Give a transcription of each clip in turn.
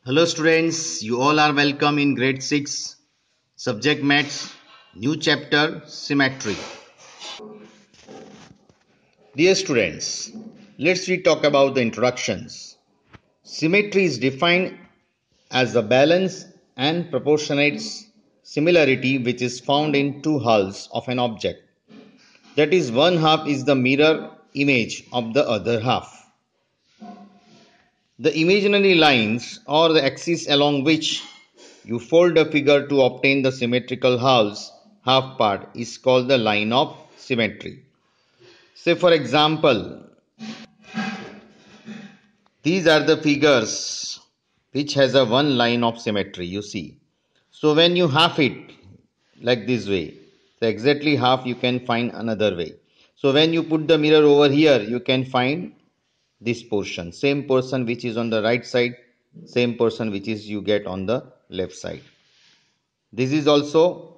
Hello students, you all are welcome in grade 6 subject maths new chapter symmetry. Dear students, let's we talk about the introductions. Symmetry is defined as the balance and proportionate similarity which is found in two halves of an object. That is, one half is the mirror image of the other half. The imaginary lines or the axis along which you fold a figure to obtain the symmetrical half part is called the line of symmetry. Say for example, these are the figures which has a one line of symmetry, you see. So when you half it like this way, so exactly half you can find another way. So when you put the mirror over here, you can find this portion, same portion which is on the right side, same portion which is you get on the left side. This is also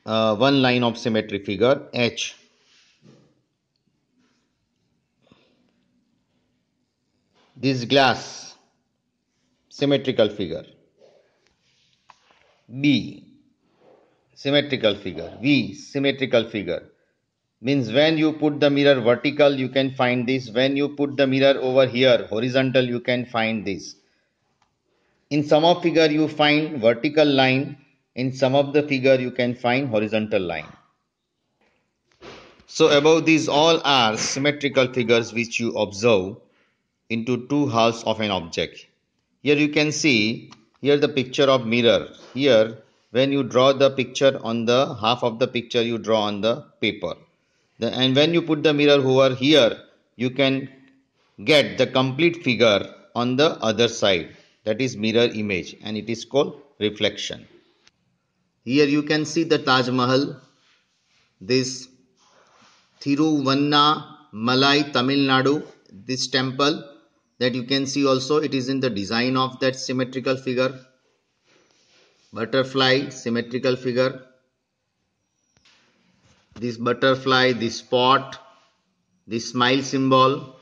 one line of symmetry figure H. This glass symmetrical figure B, symmetrical figure V, symmetrical figure. Means when you put the mirror vertical you can find this, when you put the mirror over here horizontal you can find this. In some of figure you find vertical line, in some of the figure you can find horizontal line. So above these all are symmetrical figures which you observe into two halves of an object. Here you can see here the picture of mirror. Here when you draw the picture on the half of the picture you draw on the paper. And when you put the mirror over here you can get the complete figure on the other side, that is mirror image, and it is called reflection. Here you can see the Taj Mahal, this Thiruvannamalai, Tamil Nadu, this temple that you can see also it is in the design of that symmetrical figure. Butterfly symmetrical figure, this butterfly, this spot, this smile symbol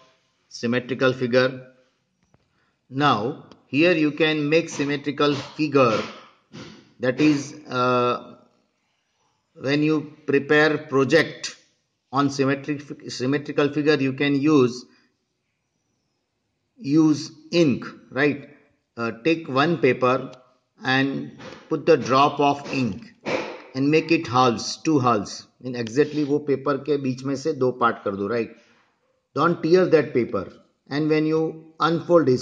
symmetrical figure. Now here you can make symmetrical figure, that is when you prepare project on symmetrical figure you can use ink, right? Take one paper and put the drop of ink and make it halves, two halves. In exactly वो paper के बीच में से दो part कर दो, right? Don't tear that paper. And when you unfold it,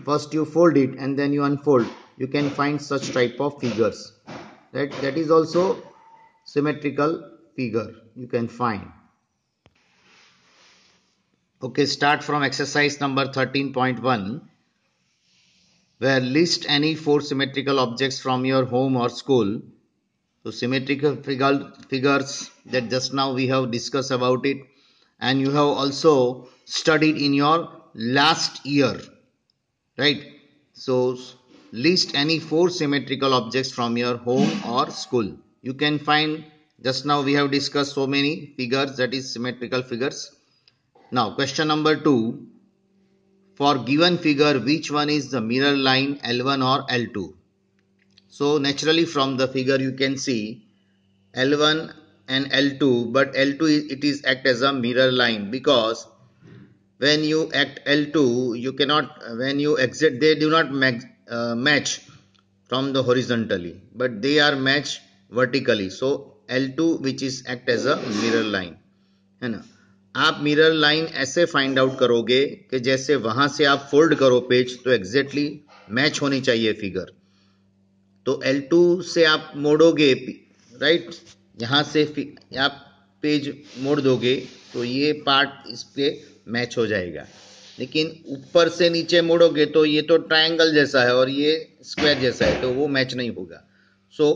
first you fold it and then you unfold, you can find such type of figures. That is also symmetrical figure you can find. Okay, start from exercise number 13.1, where list any four symmetrical objects from your home or school. So symmetrical figures that just now we have discussed about it, and you have also studied in your last year, right? So list any four symmetrical objects from your home or school. You can find, just now we have discussed so many figures, that is symmetrical figures. Now question number 2, for given figure which one is the mirror line L1 or L2? So naturally from the figure you can see L1 and L2, but L2 it is act as a mirror line, because when you act L2 you cannot, when you exit they do not match from the horizontally, but they are matched vertically. So L2 which is act as a mirror line, है ना? आप mirror line ऐसे find out करोगे कि जैसे वहां से आप फोल्ड करो पेज तो एग्जैक्टली मैच होनी चाहिए फिगर. तो L2 से आप मोड़ोगे, राइट, यहां से आप पेज मोड़ दोगे तो ये पार्ट इस पे मैच हो जाएगा. लेकिन ऊपर से नीचे मोड़ोगे तो ये तो ट्रायंगल जैसा है और ये स्क्वायर जैसा है, तो वो मैच नहीं होगा. So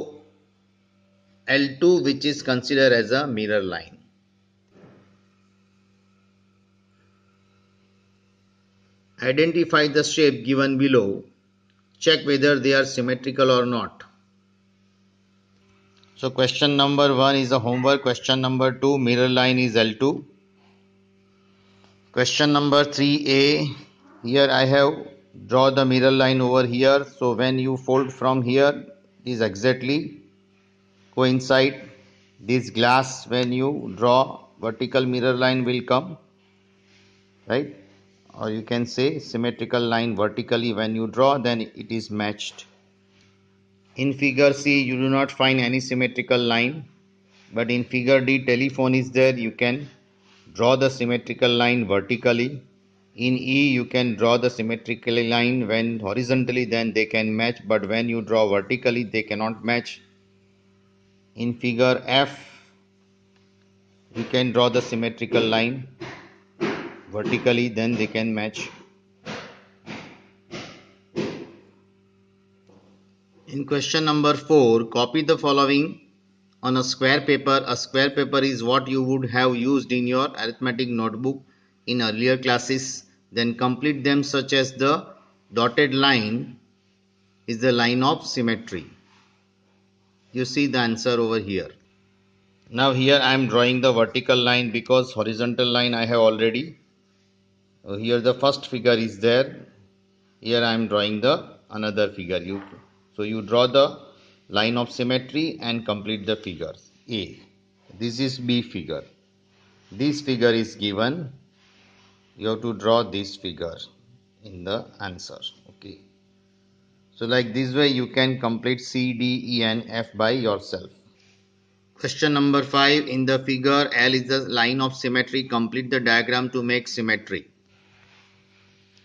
L2 which is consider as a mirror line. Identify the shape given below. Check whether they are symmetrical or not. So question number 1 is a homework. Question number 2, mirror line is L2. Question number 3A, here I have draw the mirror line over here. So when you fold from here, it is exactly coincide this glass. When you draw vertical mirror line will come, right? Or you can say symmetrical line vertically when you draw, then it is matched. In figure C, you do not find any symmetrical line, but in figure D, telephone is there. You can draw the symmetrical line vertically. In E, you can draw the symmetrical line when horizontally, then they can match, but when you draw vertically, they cannot match. In figure F, you can draw the symmetrical line vertically, then they can match. In question number 4, copy the following on a square paper. A square paper is what you would have used in your arithmetic notebook in earlier classes. Then complete them such as the dotted line is the line of symmetry. You see the answer over here. Now here I am drawing the vertical line because horizontal line I have already. Here the first figure is there. Here I am drawing the another figure. So you draw the line of symmetry and complete the figures. A. This is B figure. This figure is given. You have to draw this figure in the answer. Okay. So like this way you can complete C, D, E and F by yourself. Question number 5. In the figure, L is the line of symmetry. Complete the diagram to make symmetry.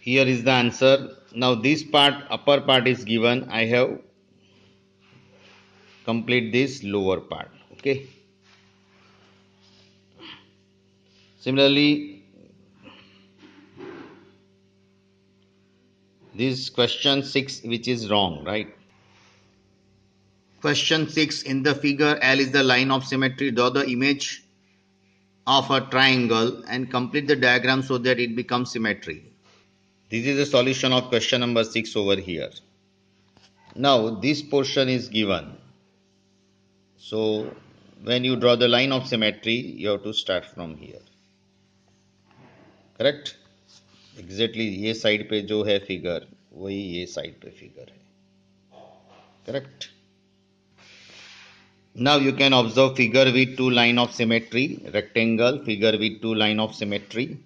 Here is the answer. Now this part, upper part is given. I have complete this lower part. Okay. Similarly, this question 6 which is wrong, right? Question 6. In the figure, L is the line of symmetry. Draw the image of a triangle and complete the diagram so that it becomes symmetry. This is the solution of question number 6 over here. Now this portion is given. So when you draw the line of symmetry, you have to start from here. Correct? Exactly ये side पे जो है figure वही ये side पे figure है. Correct? Now you can observe figure with two line of symmetry, rectangle, figure with two line of symmetry.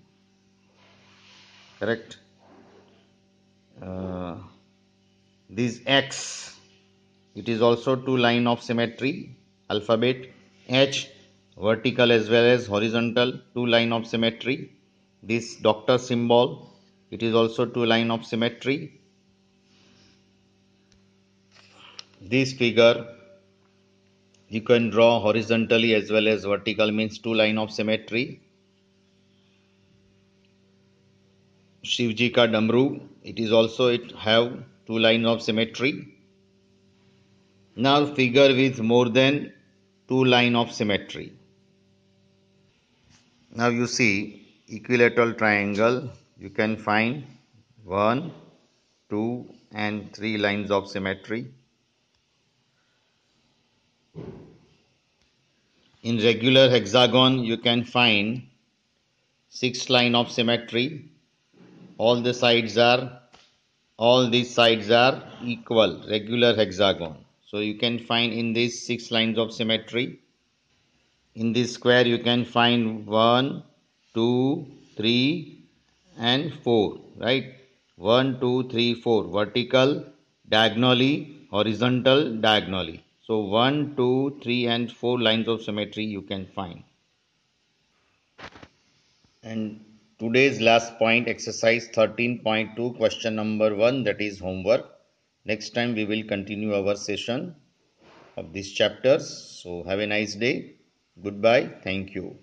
Correct? This X, it is also two line of symmetry. Alphabet H, vertical as well as horizontal, two line of symmetry. This doctor symbol, it is also two line of symmetry. This figure you can draw horizontally as well as vertical, means two line of symmetry. Shivji ka Damru, it is also it have two line of symmetry. Now figure with more than two line of symmetry. Now you see equilateral triangle, you can find 1, 2 and 3 lines of symmetry. In regular hexagon you can find 6 line of symmetry. All these sides are equal, regular hexagon. So you can find in these 6 lines of symmetry. In this square you can find 1, 2, 3 and 4, right? 1, 2, 3, 4 vertical, diagonally, horizontal, diagonally. So 1, 2, 3 and 4 lines of symmetry you can find. And today's last point, exercise 13.2, question number 1, that is homework. Next time we will continue our session of these chapters. So have a nice day. Goodbye. Thank you.